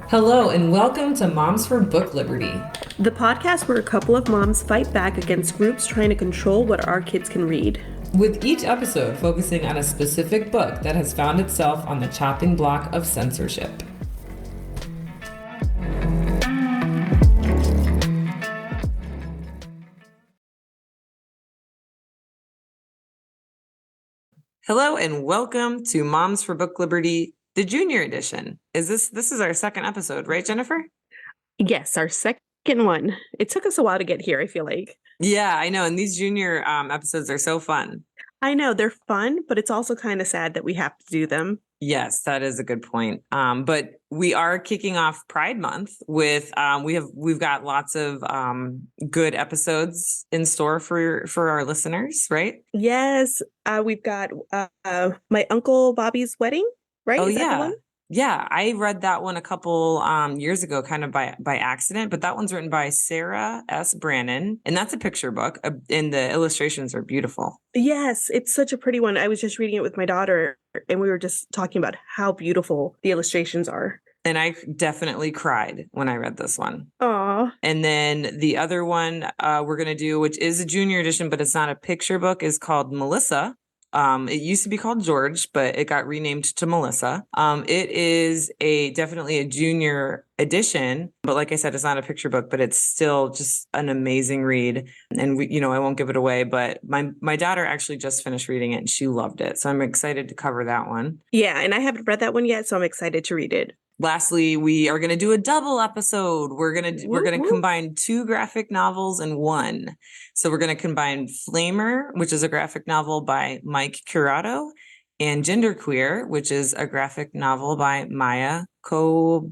Hello, and welcome to Moms for Book Liberty, the podcast where a couple of moms fight back against groups trying to control what our kids can read. with each episode focusing on a specific book that has found itself on the chopping block of censorship. Hello, and welcome to Moms for Book Liberty, the Junior Edition. This is our second episode, right, Jennifer? Yes, our second one. It took us a while to get here, I feel like. Yeah, I know. And these junior episodes are so fun. I know they're fun, but it's also kind of sad that we have to do them. Yes, that is a good point. But we are kicking off Pride Month with we've got lots of good episodes in store for our listeners, right? Yes, we've got my Uncle Bobby's Wedding, right? Oh, Is that yeah. the one? Yeah, I read that one a couple years ago, kind of by accident, but that one's written by Sarah S. Brannon, and that's a picture book, and the illustrations are beautiful. Yes, it's such a pretty one. I was just reading it with my daughter, and we were just talking about how beautiful the illustrations are. And I definitely cried when I read this one. Aw. And then the other one we're going to do, which is a junior edition, but it's not a picture book, is called Melissa. It used to be called George, but it got renamed to Melissa. It is definitely a junior edition, but like I said, it's not a picture book, but it's still just an amazing read. And I won't give it away, but my daughter actually just finished reading it and she loved it. So I'm excited to cover that one. Yeah, and I haven't read that one yet, so I'm excited to read it. Lastly, we are going to do a double episode. We're going to combine two graphic novels in one. So we're going to combine Flamer, which is a graphic novel by Mike Curato, and Genderqueer, which is a graphic novel by Maya Kobabe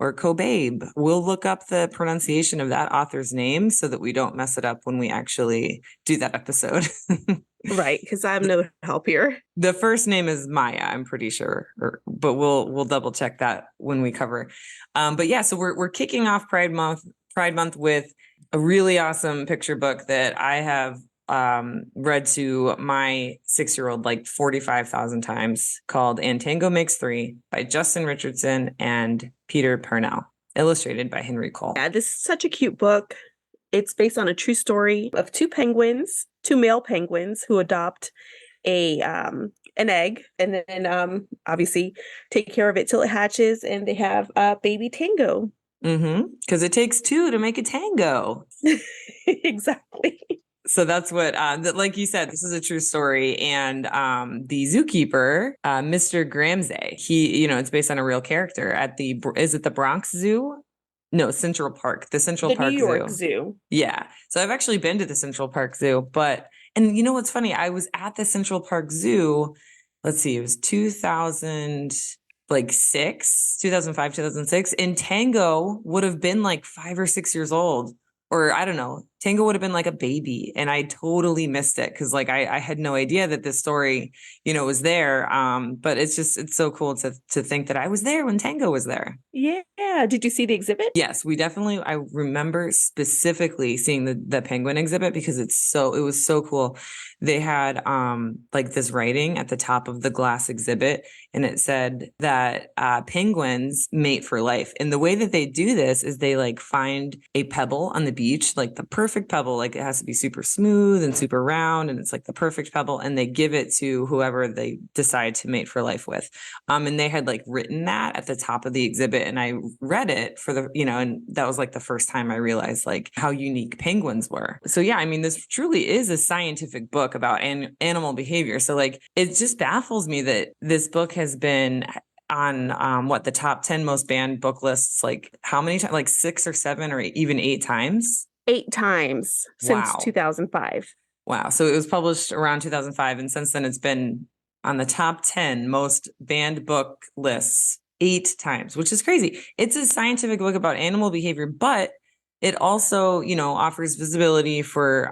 or Kobabe. We'll look up the pronunciation of that author's name so that we don't mess it up when we actually do that episode. Right, because I'm no help here. The first name is Maya, I'm pretty sure, but we'll double check that when we cover. But yeah, so we're kicking off Pride Month with a really awesome picture book that I have read to my 6-year-old like 45,000 times, called Tango Makes Three by Justin Richardson and Peter Parnell, illustrated by Henry Cole. Yeah, this is such a cute book. It's based on a true story of two male penguins who adopt an egg and then obviously take care of it till it hatches, and they have baby Tango. Because it takes two to make a tango. Exactly. So that's what, like you said, this is a true story. And the zookeeper, Mr. Gramsay, he, it's based on a real character at is it the Bronx Zoo? No, Central Park, the Central Park New York Zoo. Yeah. So I've actually been to the Central Park Zoo, and you know what's funny? I was at the Central Park Zoo, let's see, it was 2005, 2006, and Tango would have been like 5 or 6 years old. Or I don't know, Tango would have been like a baby, and I totally missed it because like I had no idea that this story, was there. But it's so cool to think that I was there when Tango was there. Yeah. Did you see the exhibit? Yes, I remember specifically seeing the penguin exhibit because it was so cool. They had like this writing at the top of the glass exhibit, and it said that penguins mate for life. And the way that they do this is they like find a pebble on the beach, like the perfect pebble, like it has to be super smooth and super round, and it's like the perfect pebble, and they give it to whoever they decide to mate for life with. And they had like written that at the top of the exhibit, and I read it for and that was like the first time I realized like how unique penguins were. So yeah, I mean, this truly is a scientific book about animal behavior. So like, it just baffles me that this book has been on the top 10 most banned book lists, like how many times, like 6 or 7 or even 8 times? 8 times since 2005. Wow. So it was published around 2005, and since then it's been on the top 10 most banned book lists 8 times, which is crazy. It's a scientific book about animal behavior, but it also, offers visibility for,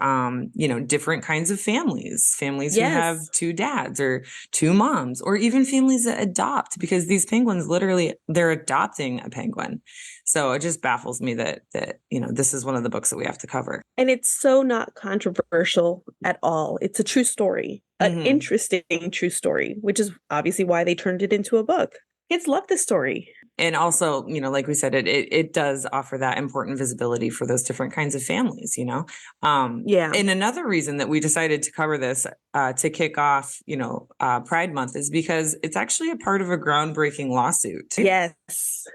different kinds of families who have Yes. two dads or two moms, or even families that adopt, because these penguins literally, they're adopting a penguin. So it just baffles me that this is one of the books that we have to cover. And it's so not controversial at all. It's a true story, an interesting true story, which is obviously why they turned it into a book. Kids love this story. And also, like we said, it does offer that important visibility for those different kinds of families, Yeah. And another reason that we decided to cover this to kick off, Pride Month is because it's actually a part of a groundbreaking lawsuit. Yes.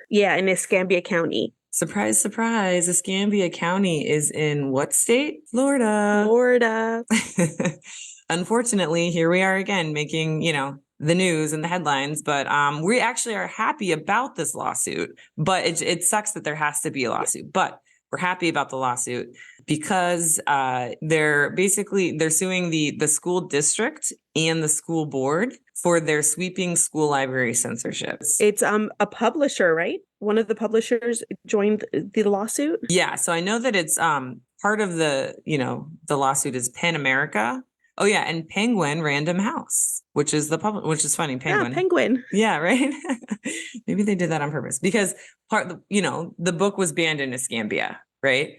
Yeah, in Escambia County. Surprise, surprise. Escambia County is in what state? Florida. Florida. Unfortunately, here we are again making, the news and the headlines, but we actually are happy about this lawsuit. But it sucks that there has to be a lawsuit, but we're happy about the lawsuit because they're suing the school district and the school board for their sweeping school library censorships. It's a publisher, right? One of the publishers joined the lawsuit. Yeah, so I know that it's part of the lawsuit is Pan America. Oh yeah, and Penguin Random House, which is funny. Penguin. Yeah, Penguin. Yeah, right. Maybe they did that on purpose because the book was banned in Escambia, right?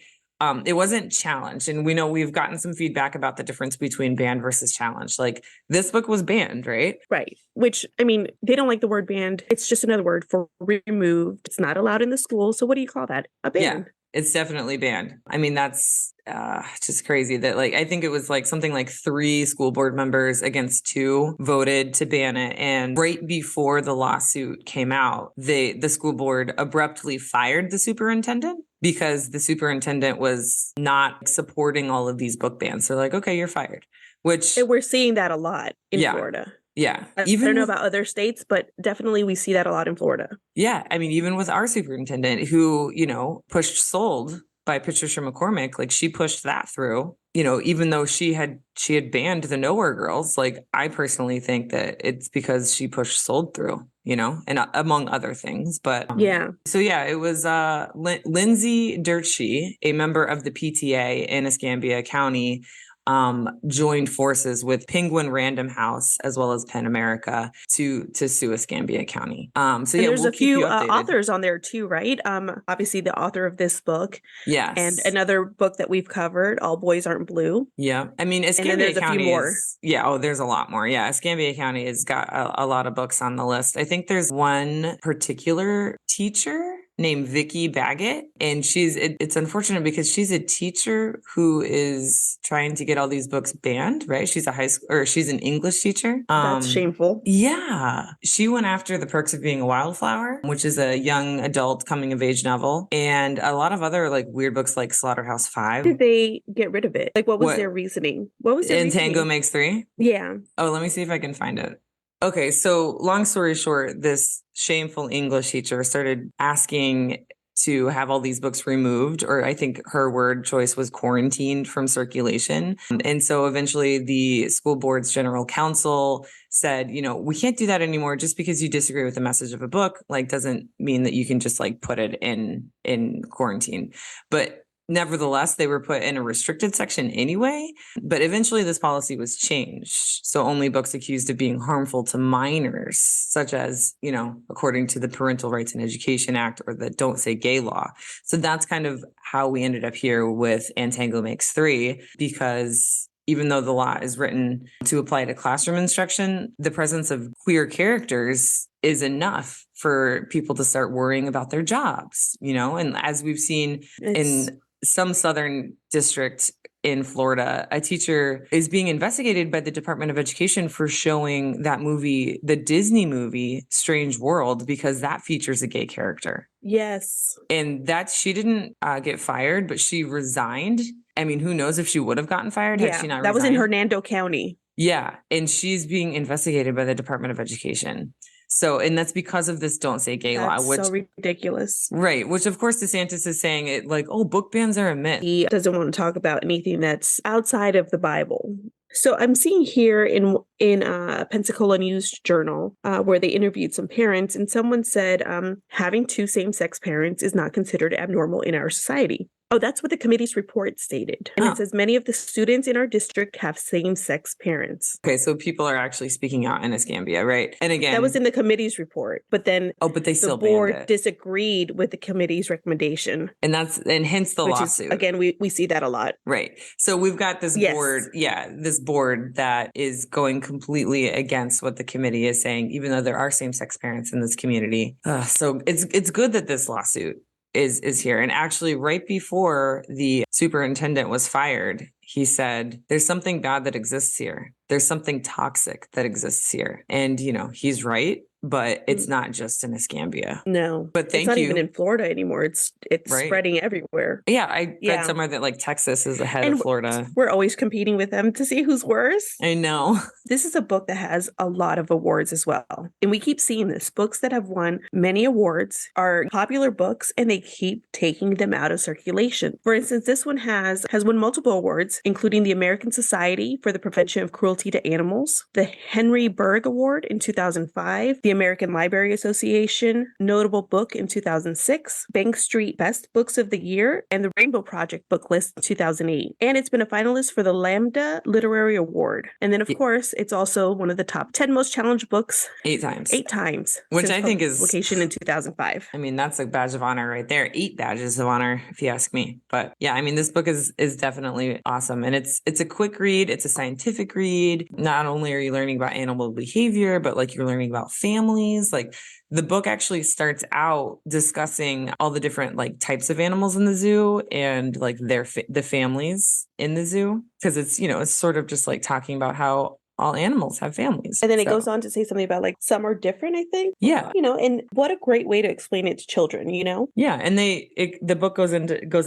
It wasn't challenged, and we know we've gotten some feedback about the difference between banned versus challenged. Like this book was banned, right? Right. Which, I mean, they don't like the word banned. It's just another word for removed. It's not allowed in the school. So what do you call that? A ban. Yeah, it's definitely banned. I mean, that's just crazy that I think it was something like 3 school board members against 2 voted to ban it. And right before the lawsuit came out, the school board abruptly fired the superintendent because the superintendent was not supporting all of these book bans. They're like, okay, you're fired, which and we're seeing that a lot in Florida. Yeah. I don't know about other states, but definitely we see that a lot in Florida. Yeah. I mean, even with our superintendent who, pushed Sold by Patricia McCormick, she pushed that through, even though she had banned the Nowhere Girls. I personally think that it's because she pushed Sold through, and among other things. But yeah. So yeah, it was Lindsay Dirtschi, a member of the PTA in Escambia County, joined forces with Penguin Random House as well as Pen America to sue Escambia County. So yeah, there's a few authors on there too, right? Obviously the author of this book. Yes. And another book that we've covered, All Boys Aren't Blue. Yeah. I mean, Escambia County a few more. There's a lot more. Yeah. Escambia County has got a lot of books on the list. I think there's one particular teacher named Vicky Baggett, and it's unfortunate because she's a teacher who is trying to get all these books banned, right? She's she's an English teacher. That's shameful. Yeah. She went after The Perks of Being a Wildflower, which is a young adult coming of age novel, and a lot of other weird books like Slaughterhouse-5. Did they get rid of it? What was their reasoning? What was their reasoning? Tango Makes Three? Yeah. Oh, let me see if I can find it. Okay, so long story short, this shameful English teacher started asking to have all these books removed, or I think her word choice was quarantined from circulation. And so eventually the school board's general counsel said, we can't do that anymore. Just because you disagree with the message of a book, doesn't mean that you can just put it in quarantine. But nevertheless, they were put in a restricted section anyway, but eventually this policy was changed. So only books accused of being harmful to minors, such as, according to the Parental Rights and Education Act or the Don't Say Gay law. So that's kind of how we ended up here with Tango Makes Three, because even though the law is written to apply to classroom instruction, the presence of queer characters is enough for people to start worrying about their jobs, and as we've seen in some southern district in Florida, a teacher is being investigated by the Department of Education for showing that movie, the Disney movie, Strange World, because that features a gay character. Yes. And she didn't get fired, but she resigned. I mean, who knows if she would have gotten fired had she not resigned. That was in Hernando County. Yeah. And she's being investigated by the Department of Education. So, and that's because of this Don't Say Gay law, which so ridiculous. Right. Which of course DeSantis is saying it book bans are a myth. He doesn't want to talk about anything that's outside of the Bible. So I'm seeing here in Pensacola News Journal where they interviewed some parents, and someone said having 2 same-sex parents is not considered abnormal in our society. Oh, that's what the committee's report stated. And Oh. it says many of the students in our district have same-sex parents. Okay, so people are actually speaking out in Escambia, right? And again, that was in the committee's report, but then but they the still banned board it. disagreed with the committee's recommendation. And hence the lawsuit. Is, again, we see that a lot. Right. So we've got this board, this board that is going completely against what the committee is saying, even though there are same-sex parents in this community. So it's good that this lawsuit is here. And actually, right before the superintendent was fired, he said, there's something bad that exists here. There's something toxic that exists here. And, he's right. But it's not just in Escambia. No, but it's not even in Florida anymore. It's right. Spreading everywhere. Yeah, I read somewhere that like Texas is ahead of Florida. We're always competing with them to see who's worse. I know. This is a book that has a lot of awards as well. And we keep seeing this. Books that have won many awards are popular books and they keep taking them out of circulation. For instance, this one has won multiple awards, including the American Society for the Prevention of Cruelty to Animals, the Henry Berg Award in 2005, the American Library Association Notable Book in 2006, Bank Street Best Books of the Year, and the Rainbow Project Book List in 2008. And it's been a finalist for the Lambda Literary Award. And then, of course, it's also one of the top 10 most challenged books. 8 times. 8 times. Which I think is... publication in 2005. I mean, that's a badge of honor right there. 8 badges of honor, if you ask me. But yeah, I mean, this book is definitely awesome. And it's a quick read. It's a scientific read. Not only are you learning about animal behavior, but like you're learning about families. Like the book actually starts out discussing all the different like types of animals in the zoo and like the families in the zoo. Because it's, it's sort of just like talking about how all animals have families. And then it goes on to say something about like some are different, I think. Yeah. And what a great way to explain it to children, Yeah. And the book goes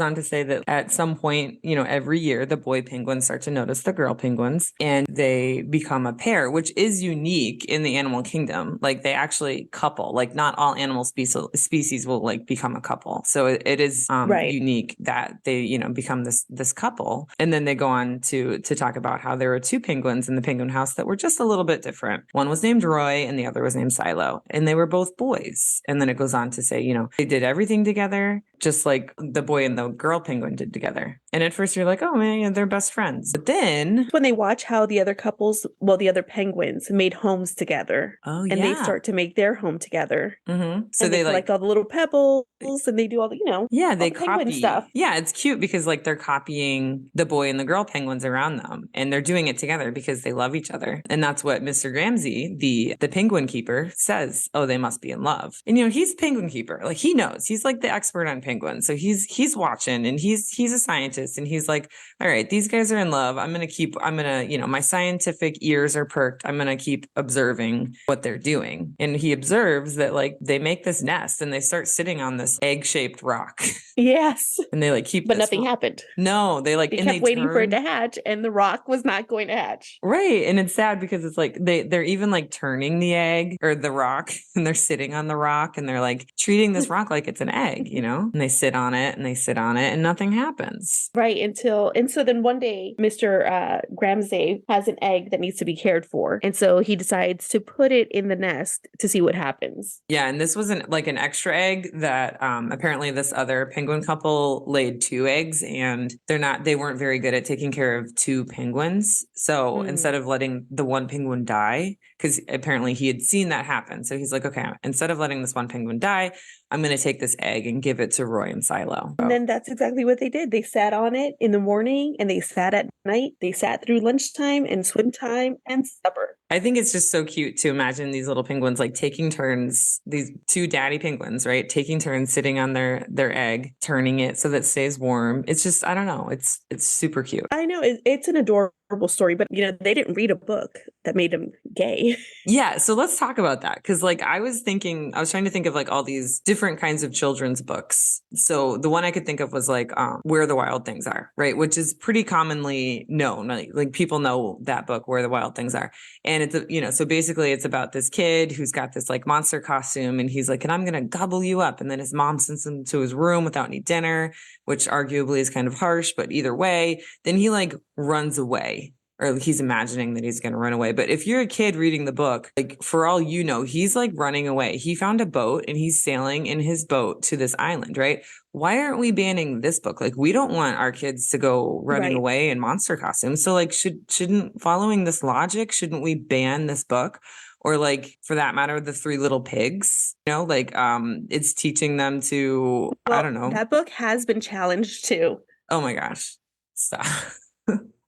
on to say that at some point, every year the boy penguins start to notice the girl penguins and they become a pair, which is unique in the animal kingdom. Like they actually couple, like not all animal species will like become a couple. So it is unique that they, become this couple. And then they go on to talk about how there were 2 penguins in the penguin house that were just a little bit different. One was named Roy and the other was named Silo, and they were both boys. And then it goes on to say, they did everything together, just like the boy and the girl penguin did together. And at first you're like, oh man, they're best friends. But then when they watch how the other the other penguins made homes together, and they start to make their home together. Mm-hmm. So they collect all the little pebbles and they do all the, they the copy stuff. Yeah, it's cute because like they're copying the boy and the girl penguins around them, and they're doing it together because they love each other. And that's what Mr. Gramsci, the penguin keeper, says. Oh, they must be in love. And he's a penguin keeper. Like he knows. He's like the expert on penguins. So he's watching, and he's a scientist, and he's like, all right, these guys are in love. I'm gonna, my scientific ears are perked. I'm gonna keep observing what they're doing. And he observes that like they make this nest and they start sitting on this egg-shaped rock. Yes. And they like keep But nothing happened. No, they kept waiting for it to hatch, and the rock was not going to hatch. Right. And it's sad because it's like they're even like turning the egg or the rock, and they're sitting on the rock, and they're like treating this rock like it's an egg, and they sit on it and they sit on it and nothing happens. Right. And so then one day Mr. Gramsci has an egg that needs to be cared for. And so he decides to put it in the nest to see what happens. Yeah. And this wasn't like an extra egg that apparently this other penguin couple laid 2 eggs, and they weren't very good at taking care of 2 penguins. So instead of letting the one penguin die, because apparently he had seen that happen. So he's like, okay, instead of letting this one penguin die, I'm going to take this egg and give it to Roy and Silo. And then that's exactly what they did. They sat on it in the morning and they sat at night. They sat through lunchtime and swim time and supper. I think it's just so cute to imagine these little penguins like taking turns, these 2 daddy penguins, right? Taking turns sitting on their egg, turning it so that it stays warm. It's just, I don't know. It's super cute. I know it's an adorable story, but they didn't read a book that made them gay. Yeah. So let's talk about that. Cause like I was trying to think of like all these different kinds of children's books. So the one I could think of was like Where the Wild Things Are, right? Which is pretty commonly known. Like people know that book, Where the Wild Things Are. And it's, so basically it's about this kid who's got this like monster costume, and he's like, and I'm going to gobble you up. And then his mom sends him to his room without any dinner, which arguably is kind of harsh, but either way, then he like runs away. or he's imagining that he's going to run away. But if you're a kid reading the book, like for all you know, he's like running away. He found a boat and he's sailing in his boat to this island, right? Why aren't we banning this book? Like, we don't want our kids to go running away in monster costumes. So like, shouldn't following this logic, shouldn't we ban this book? Or like, for that matter, the Three Little Pigs, like, it's teaching them to, I don't know. That book has been challenged too. Oh my gosh. Stop.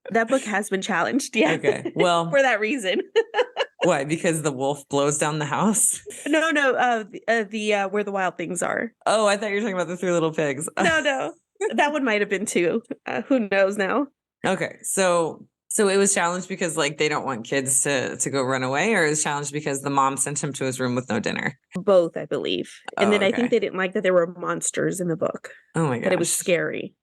That book has been challenged. Yeah. Okay. Well, for that reason. Why? Because the wolf blows down the house? No. The Where the Wild Things Are. Oh, I thought you were talking about the Three Little Pigs. No. That one might have been too. Who knows now? Okay. So it was challenged because like they don't want kids to go run away, or it was challenged because the mom sent him to his room with no dinner? Both, I believe. And then okay. I think they didn't like that there were monsters in the book. Oh my god. That it was scary.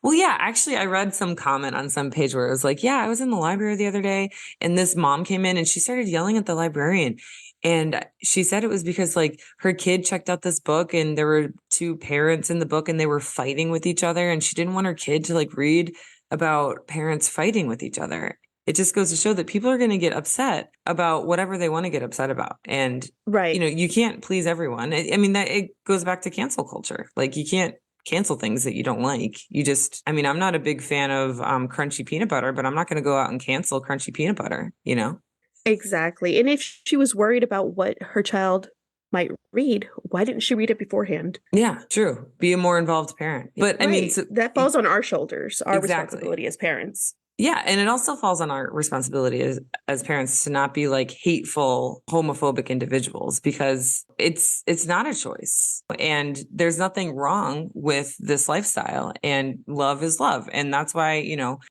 Well, yeah, actually, I read some comment on some page where it was like, yeah, I was in the library the other day and this mom came in and she started yelling at the librarian. And she said it was because like her kid checked out this book and there were two parents in the book and they were fighting with each other. And she didn't want her kid to like read about parents fighting with each other. It just goes to show that people are going to get upset about whatever they want to get upset about. And, you can't please everyone. I mean, that it goes back to cancel culture. Like you can't cancel things that you don't like. I'm not a big fan of crunchy peanut butter, but I'm not going to go out and cancel crunchy peanut butter, Exactly. And if she was worried about what her child might read, why didn't she read it beforehand? Yeah, true. Be a more involved parent. But that falls on our shoulders, our responsibility as parents. Yeah. And it also falls on our responsibility as parents to not be like hateful, homophobic individuals, because it's not a choice. And there's nothing wrong with this lifestyle, and love is love. And that's why,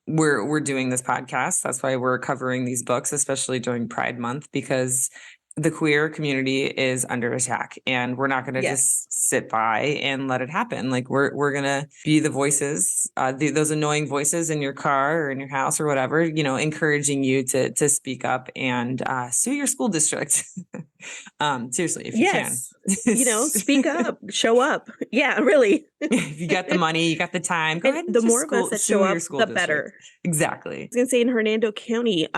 we're doing this podcast. That's why we're covering these books, especially during Pride Month, because the queer community is under attack, and we're not going to just sit by and let it happen. Like we're going to be the voices, those annoying voices in your car or in your house or whatever, encouraging you to speak up and sue your school district. Seriously, if you can, speak up, show up. Yeah, really. If you got the money, you got the time, go ahead. The more of us that show up, the better. Exactly. I was going to say in Hernando County,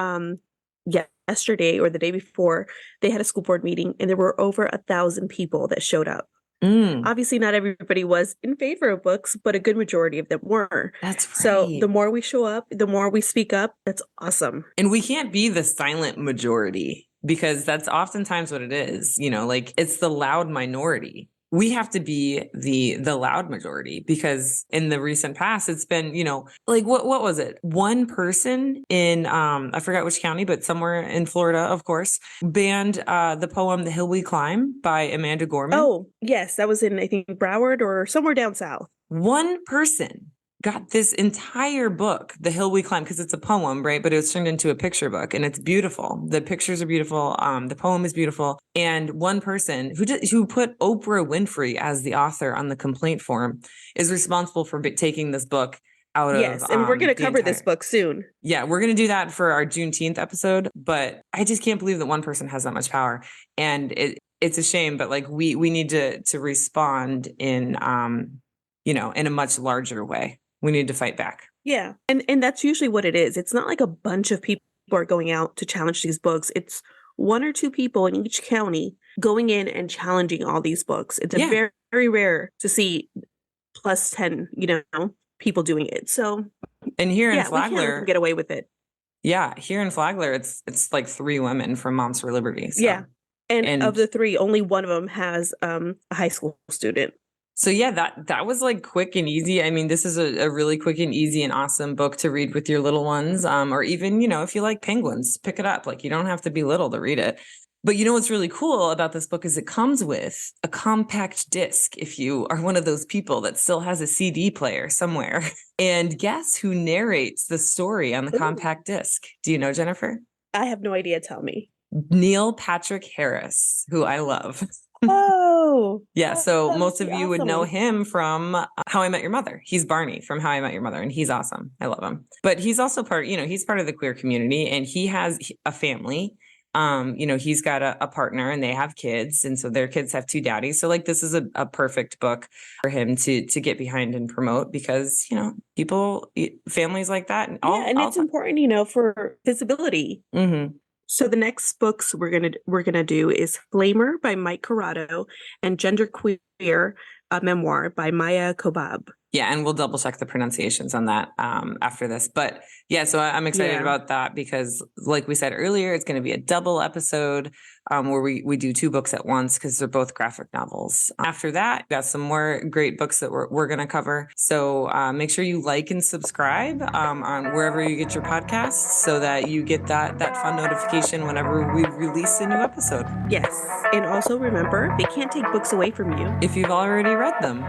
yesterday or the day before, they had a school board meeting and there were over 1,000 people that showed up. Obviously, not everybody was in favor of books, but a good majority of them were. That's right. So the more we show up, the more we speak up, that's awesome. And we can't be the silent majority, because that's oftentimes what it is. Like it's the loud minority. We have to be the loud majority, because in the recent past, it's been, like what was it? One person in, I forgot which county, but somewhere in Florida, of course, banned the poem The Hill We Climb by Amanda Gorman. Oh, yes. That was in, I think, Broward or somewhere down south. One person got this entire book, The Hill We Climb, because it's a poem, right? But it was turned into a picture book, and it's beautiful. The pictures are beautiful. The poem is beautiful. And one person who put Oprah Winfrey as the author on the complaint form is responsible for taking this book out of. Yes, and we're going to cover this book soon. Yeah, we're going to do that for our Juneteenth episode. But I just can't believe that one person has that much power, and it's a shame. But like we need to respond in in a much larger way. We need to fight back. Yeah. And that's usually what it is. It's not like a bunch of people are going out to challenge these books. It's one or two people in each county going in and challenging all these books. It's very, very rare to see plus 10, people doing it. So, and here in Flagler, we can't get away with it. Yeah. Here in Flagler, it's like 3 women from Moms for Liberty. So. Yeah. And of the 3, only one of them has a high school student. So yeah, that was like quick and easy. I mean, this is a really quick and easy and awesome book to read with your little ones. Or even, if you like penguins, pick it up. Like you don't have to be little to read it. But what's really cool about this book is it comes with a compact disc, if you are one of those people that still has a CD player somewhere. And guess who narrates the story on the compact disc? Do you know, Jennifer? I have no idea. Tell me. Neil Patrick Harris, who I love. Oh, yeah. So most of you would know him from How I Met Your Mother. He's Barney from How I Met Your Mother, and he's awesome. I love him. But he's also he's part of the queer community, and he has a family He's got a partner and they have kids, and so their kids have two daddies. So like this is a perfect book for him to get behind and promote, because families like that, and it's important, for visibility. Mm-hmm. So the next books we're gonna do is Flamer by Mike Corrado and Genderqueer, a memoir by Maya Kobab. Yeah, and we'll double check the pronunciations on that after this. But yeah, so I'm excited about that because, like we said earlier, it's going to be a double episode where we do two books at once because they're both graphic novels. After that, got some more great books that we're going to cover. So make sure you like and subscribe on wherever you get your podcasts so that you get that fun notification whenever we release a new episode. Yes, and also remember, they can't take books away from you if you've already read them.